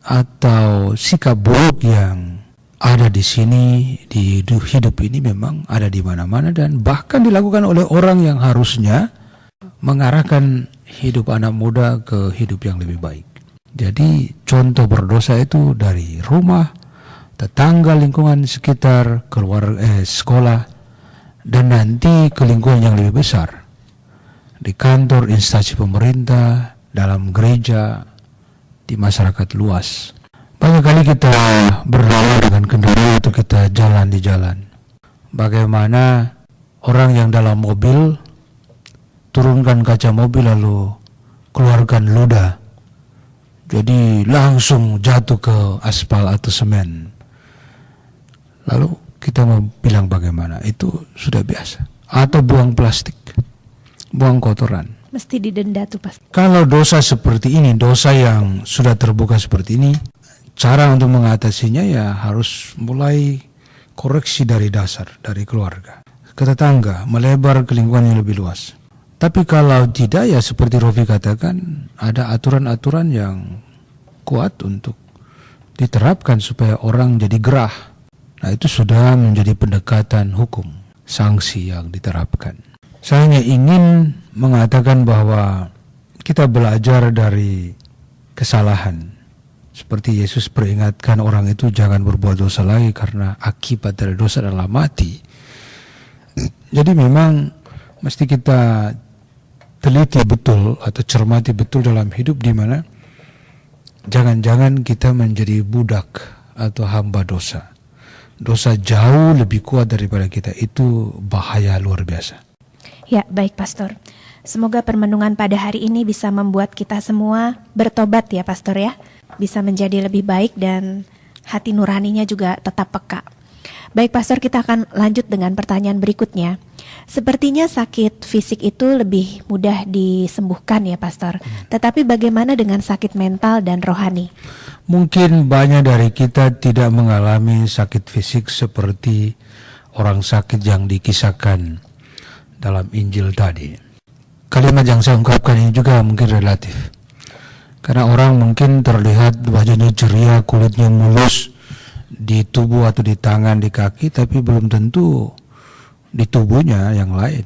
atau sikap buruk yang ada di sini, di hidup ini memang ada di mana-mana dan bahkan dilakukan oleh orang yang harusnya mengarahkan hidup anak muda ke hidup yang lebih baik. Jadi contoh berdosa itu dari rumah, tetangga, lingkungan sekitar, sekolah, dan nanti ke lingkungan yang lebih besar, di kantor, instansi pemerintah, dalam gereja, di masyarakat luas. Banyak kali kita berlalu dengan kendaraan atau kita jalan di jalan. Bagaimana orang yang dalam mobil turunkan kaca mobil lalu keluarkan ludah, jadi langsung jatuh ke aspal atau semen. Lalu kita mau bilang bagaimana? Itu sudah biasa. Atau buang plastik, buang kotoran. Mesti didenda tuh pasti. Kalau dosa seperti ini, dosa yang sudah terbuka seperti ini, cara untuk mengatasinya ya harus mulai koreksi dari dasar, dari keluarga, ke tetangga, melebar ke lingkungan yang lebih luas. Tapi kalau tidak, ya seperti Rofi katakan, ada aturan-aturan yang kuat untuk diterapkan supaya orang jadi gerah. Nah, itu sudah menjadi pendekatan hukum, sanksi yang diterapkan. Saya hanya ingin mengatakan bahwa kita belajar dari kesalahan. Seperti Yesus peringatkan orang itu jangan berbuat dosa lagi karena akibat dari dosa adalah mati. Jadi memang mesti kita teliti betul atau cermati betul dalam hidup, di mana jangan-jangan kita menjadi budak atau hamba dosa. Dosa jauh lebih kuat daripada kita, itu bahaya luar biasa. Ya, baik Pastor. Semoga permenungan pada hari ini bisa membuat kita semua bertobat ya Pastor ya. Bisa menjadi lebih baik dan hati nuraninya juga tetap peka. Baik Pastor, kita akan lanjut dengan pertanyaan berikutnya. Sepertinya sakit fisik itu lebih mudah disembuhkan ya Pastor. Tetapi bagaimana dengan sakit mental dan rohani? Mungkin banyak dari kita tidak mengalami sakit fisik seperti orang sakit yang dikisahkan dalam Injil tadi. Kalimat yang saya ungkapkan ini juga mungkin relatif. Karena orang mungkin terlihat wajahnya ceria, kulitnya mulus di tubuh atau di tangan, di kaki, tapi belum tentu di tubuhnya yang lain.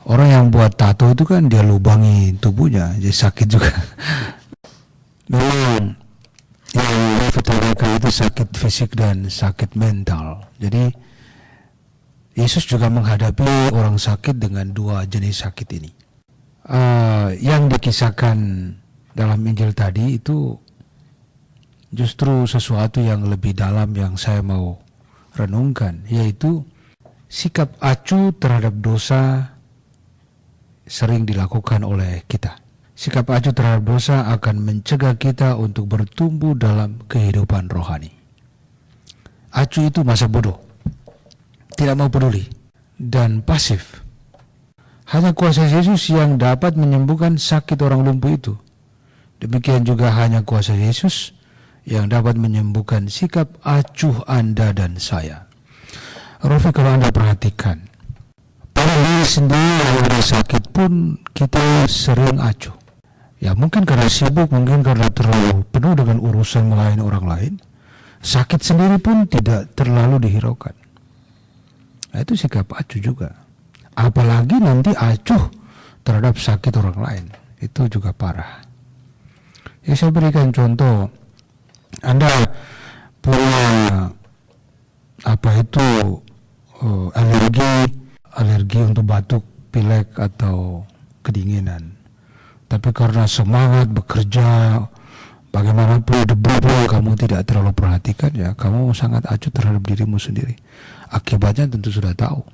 Orang yang buat tato itu kan dia lubangi tubuhnya, jadi sakit juga. Memang yang dikatakan itu sakit fisik dan sakit mental. Jadi Yesus juga menghadapi orang sakit dengan dua jenis sakit ini. Yang dikisahkan dalam Injil tadi itu justru sesuatu yang lebih dalam yang saya mau renungkan, yaitu sikap acuh terhadap dosa sering dilakukan oleh kita. Sikap acuh terhadap dosa akan mencegah kita untuk bertumbuh dalam kehidupan rohani. Acuh itu masa bodoh, tidak mau peduli, dan pasif. Hanya kuasa Yesus yang dapat menyembuhkan sakit orang lumpuh itu. Demikian juga hanya kuasa Yesus yang dapat menyembuhkan sikap acuh Anda dan saya. Rofi, kalau Anda perhatikan, pada diri sendiri yang ada sakit pun kita sering acuh. Ya mungkin karena sibuk, mungkin karena terlalu penuh dengan urusan melayani orang lain. Sakit sendiri pun tidak terlalu dihiraukan. Nah, itu sikap acuh juga. Apalagi nanti acuh terhadap sakit orang lain, itu juga parah. Ya, saya berikan contoh. Anda punya alergi untuk batuk, pilek atau kedinginan. Tapi karena semangat bekerja, bagaimanapun debu kamu tidak terlalu perhatikan, ya kamu sangat acuh terhadap dirimu sendiri. Akibatnya tentu sudah tahu.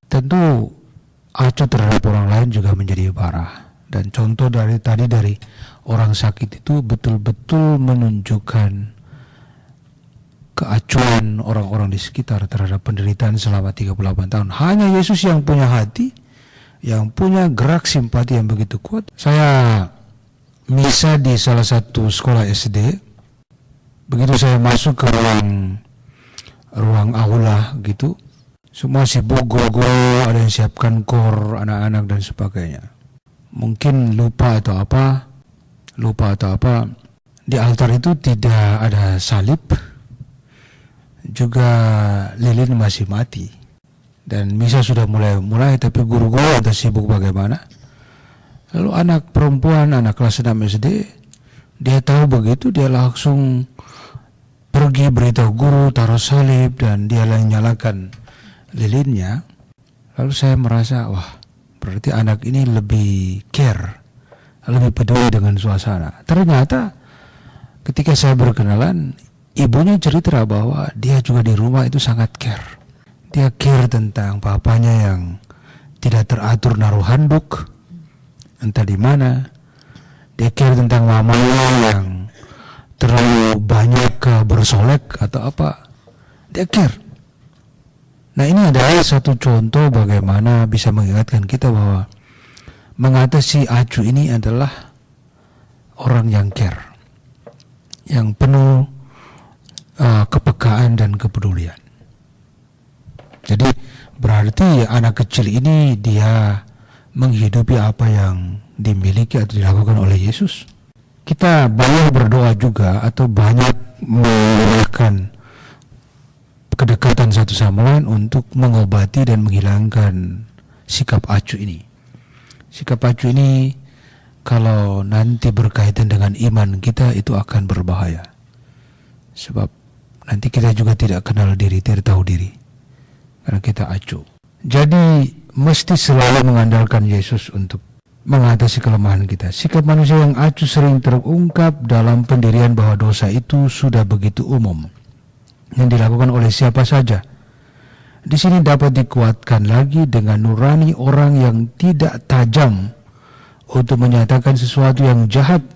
Tentu acuh terhadap orang lain juga menjadi parah. Dan contoh dari orang sakit itu betul-betul menunjukkan keacuhan orang-orang di sekitar terhadap penderitaan selama 38 tahun. Hanya Yesus yang punya hati, yang punya gerak simpati yang begitu kuat. Saya misa di salah satu sekolah SD Begitu saya masuk ke ruang aula gitu, semua sibuk, guru-guru ada yang siapkan kor anak-anak dan sebagainya. Mungkin lupa atau apa, di altar itu tidak ada salib, juga lilin masih mati. Dan misa sudah mulai, tapi guru-guru entah sibuk bagaimana. Lalu anak perempuan, anak kelas 6 SD, dia tahu begitu, dia langsung pergi beritahu guru, taruh salib, dan dia nyalakan lilinnya. Lalu saya merasa, wah, berarti anak ini lebih care, lebih peduli dengan suasana. Ternyata ketika saya berkenalan, ibunya cerita bahwa dia juga di rumah itu sangat care. Dia care tentang papanya yang tidak teratur naruh handuk, entah di mana. Dia care tentang mamanya yang terlalu banyak bersolek atau apa. Dia care. Nah, ini adalah satu contoh bagaimana bisa mengingatkan kita bahwa mengatasi acu ini adalah orang yang care, yang penuh kepekaan dan kepedulian. Jadi berarti anak kecil ini dia menghidupi apa yang dimiliki atau dilakukan oleh Yesus. Kita banyak berdoa juga atau banyak menggunakan kedekatan satu sama lain untuk mengobati dan menghilangkan sikap acuh ini. Sikap acuh ini kalau nanti berkaitan dengan iman kita itu akan berbahaya. Sebab nanti kita juga tidak kenal diri, tidak tahu diri. Karena kita acuh. Jadi mesti selalu mengandalkan Yesus untuk mengatasi kelemahan kita. Sikap manusia yang acuh sering terungkap dalam pendirian bahwa dosa itu sudah begitu umum, yang dilakukan oleh siapa saja. Di sini dapat dikuatkan lagi dengan nurani orang yang tidak tajam untuk menyatakan sesuatu yang jahat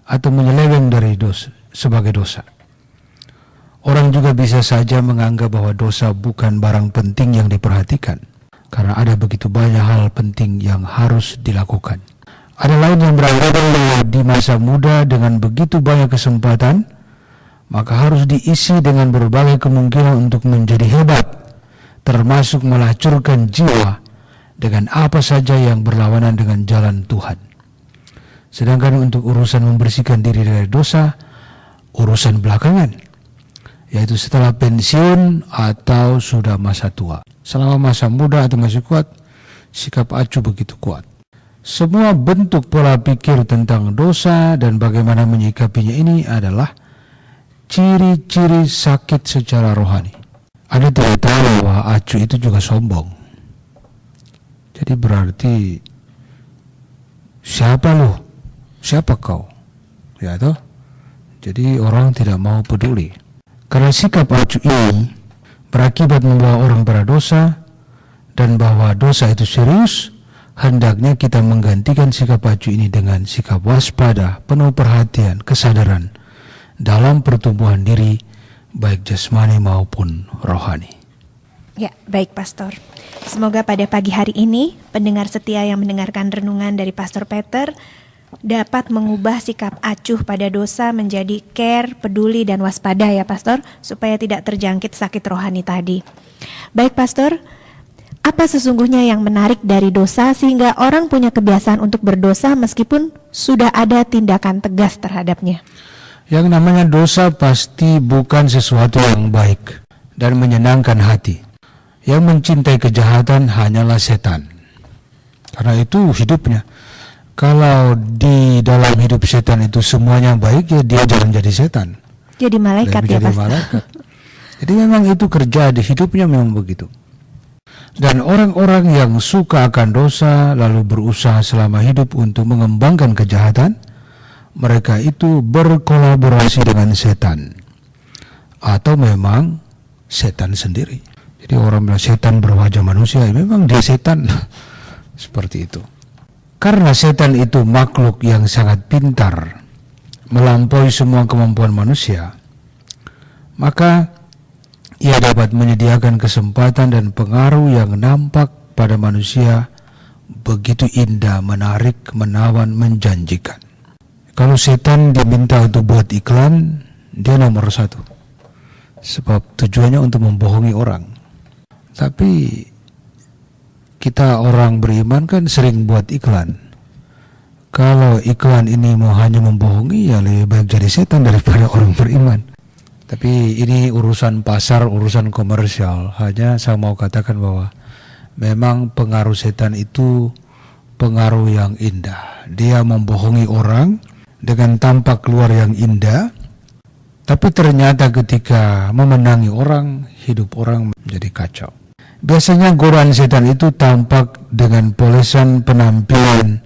atau menyeleweng dari dosa sebagai dosa. Orang juga bisa saja menganggap bahwa dosa bukan barang penting yang diperhatikan, karena ada begitu banyak hal penting yang harus dilakukan. Ada lain yang beranggapan bahwa di masa muda dengan begitu banyak kesempatan, maka harus diisi dengan berbagai kemungkinan untuk menjadi hebat, termasuk melacurkan jiwa dengan apa saja yang berlawanan dengan jalan Tuhan. Sedangkan untuk urusan membersihkan diri dari dosa, urusan belakangan, yaitu setelah pensiun atau sudah masa tua. Selama masa muda atau masih kuat, sikap acuh begitu kuat. Semua bentuk pola pikir tentang dosa dan bagaimana menyikapinya ini adalah ciri-ciri sakit secara rohani. Ada tidak tahu bahwa acuh itu juga sombong. Jadi berarti siapa lu? Siapa kau? Ya toh? Jadi orang tidak mau peduli. Karena sikap acuh ini berakibat membawa orang pada dosa, dan bahwa dosa itu serius, hendaknya kita menggantikan sikap acuh ini dengan sikap waspada, penuh perhatian, kesadaran dalam pertumbuhan diri, baik jasmani maupun rohani. Ya, baik Pastor. Semoga pada pagi hari ini, pendengar setia yang mendengarkan renungan dari Pastor Peter dapat mengubah sikap acuh pada dosa menjadi care, peduli, dan waspada ya Pastor, supaya tidak terjangkit sakit rohani tadi. Baik Pastor, apa sesungguhnya yang menarik dari dosa sehingga orang punya kebiasaan untuk berdosa meskipun sudah ada tindakan tegas terhadapnya? Yang namanya dosa pasti bukan sesuatu yang baik dan menyenangkan hati. Yang mencintai kejahatan hanyalah setan. Karena itu hidupnya. Kalau di dalam hidup setan itu semuanya baik, ya dia jangan jadi setan. Jadi malaikat ya Pastor. Malaikat. Jadi memang itu kerja di hidupnya memang begitu. Dan orang-orang yang suka akan dosa lalu berusaha selama hidup untuk mengembangkan kejahatan, mereka itu berkolaborasi dengan setan. Atau memang setan sendiri. Jadi orang bilang setan berwajah manusia, ya memang dia setan. Seperti itu. Karena setan itu makhluk yang sangat pintar, melampaui semua kemampuan manusia, maka ia dapat menyediakan kesempatan dan pengaruh yang nampak pada manusia begitu indah, menarik, menawan, menjanjikan. Kalau setan diminta untuk buat iklan, dia nomor satu. Sebab tujuannya untuk membohongi orang. Tapi kita orang beriman kan sering buat iklan. Kalau iklan ini mau hanya membohongi, ya lebih baik jadi setan daripada orang beriman. Tapi ini urusan pasar, urusan komersial. Hanya saya mau katakan bahwa memang pengaruh setan itu pengaruh yang indah. Dia membohongi orang dengan tampak luar yang indah, tapi ternyata ketika memenangi orang, hidup orang menjadi kacau. Biasanya godaan setan itu tampak dengan polesan penampilan,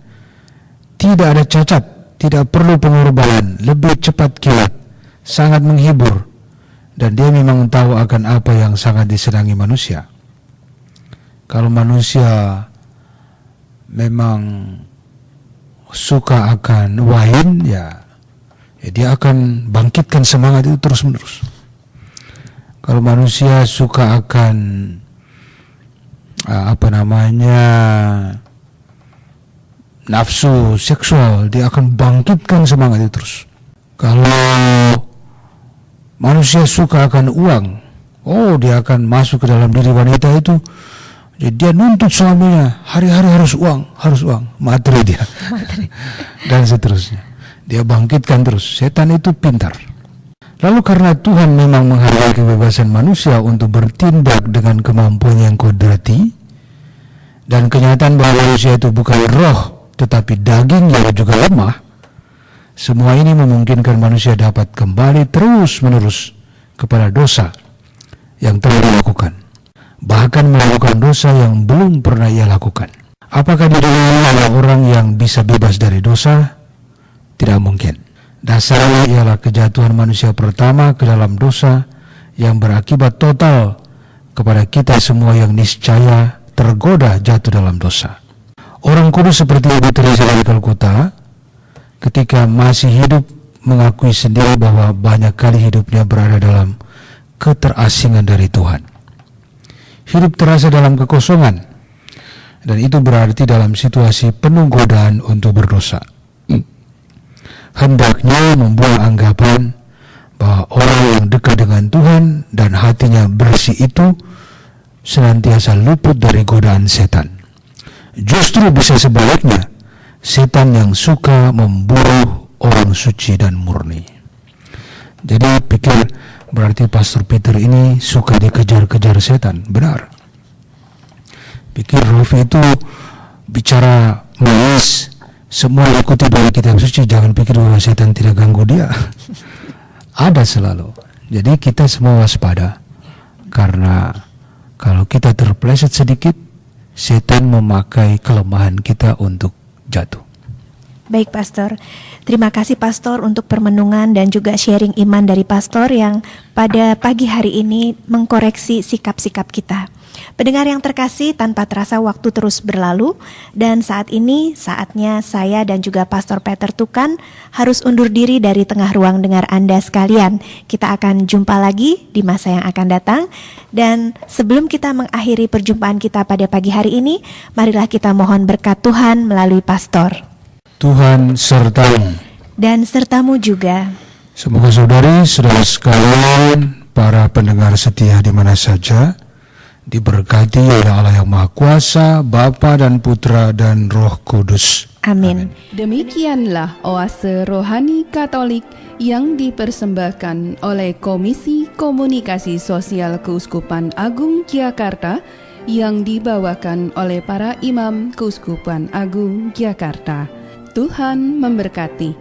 tidak ada cacat, tidak perlu pengorbanan, lebih cepat kilat, sangat menghibur, dan dia memang tahu akan apa yang sangat disenangi manusia. Kalau manusia memang suka akan wine, ya dia akan bangkitkan semangat itu terus-menerus. Kalau manusia suka akan nafsu seksual, dia akan bangkitkan semangat itu terus. Kalau manusia suka akan uang, dia akan masuk ke dalam diri wanita itu. Jadi dia nuntut suaminya, hari-hari harus uang, materi dia. Dan seterusnya. Dia bangkitkan terus. Setan itu pintar. Lalu karena Tuhan memang menghargai kebebasan manusia untuk bertindak dengan kemampuan yang kodrati, dan kenyataan bahwa manusia itu bukan roh tetapi daging yang juga lemah, semua ini memungkinkan manusia dapat kembali terus-menerus kepada dosa yang telah dilakukan, bahkan melakukan dosa yang belum pernah ia lakukan. Apakah di dunia ada orang yang bisa bebas dari dosa? Tidak mungkin. Dasarnya ialah kejatuhan manusia pertama ke dalam dosa yang berakibat total kepada kita semua yang niscaya tergoda jatuh dalam dosa. Orang kudus seperti Ibu Teresa dari Kalkuta ketika masih hidup mengakui sendiri bahwa banyak kali hidupnya berada dalam keterasingan dari Tuhan. Hidup terasa dalam kekosongan, dan itu berarti dalam situasi penuh godaan untuk berdosa. Hendaknya membuang anggapan bahwa orang yang dekat dengan Tuhan dan hatinya bersih itu senantiasa luput dari godaan setan. Justru bisa sebaliknya, setan yang suka memburu orang suci dan murni. Jadi pikir berarti Pastor Peter ini suka dikejar-kejar setan. Benar. Pikir Rufi itu bicara manis, semua ikuti dari kitab suci, jangan pikir bahwa setan tidak ganggu dia. Ada selalu. Jadi kita semua waspada, karena kalau kita terpeleset sedikit, setan memakai kelemahan kita untuk jatuh. Baik Pastor, terima kasih Pastor untuk permenungan dan juga sharing iman dari Pastor yang pada pagi hari ini mengkoreksi sikap-sikap kita. Pendengar yang terkasih, tanpa terasa waktu terus berlalu, dan saat ini saatnya saya dan juga Pastor Peter Tukan harus undur diri dari tengah ruang dengar Anda sekalian. Kita akan jumpa lagi di masa yang akan datang, dan sebelum kita mengakhiri perjumpaan kita pada pagi hari ini, marilah kita mohon berkat Tuhan melalui Pastor. Tuhan sertamu dan sertamu juga. Semoga saudari-saudara sekalian, para pendengar setia di mana saja, diberkati oleh Allah yang Maha Kuasa, Bapa dan Putra dan Roh Kudus. Amin. Demikianlah Oase Rohani Katolik yang dipersembahkan oleh Komisi Komunikasi Sosial Keuskupan Agung Jakarta yang dibawakan oleh para imam Keuskupan Agung Jakarta. Tuhan memberkati.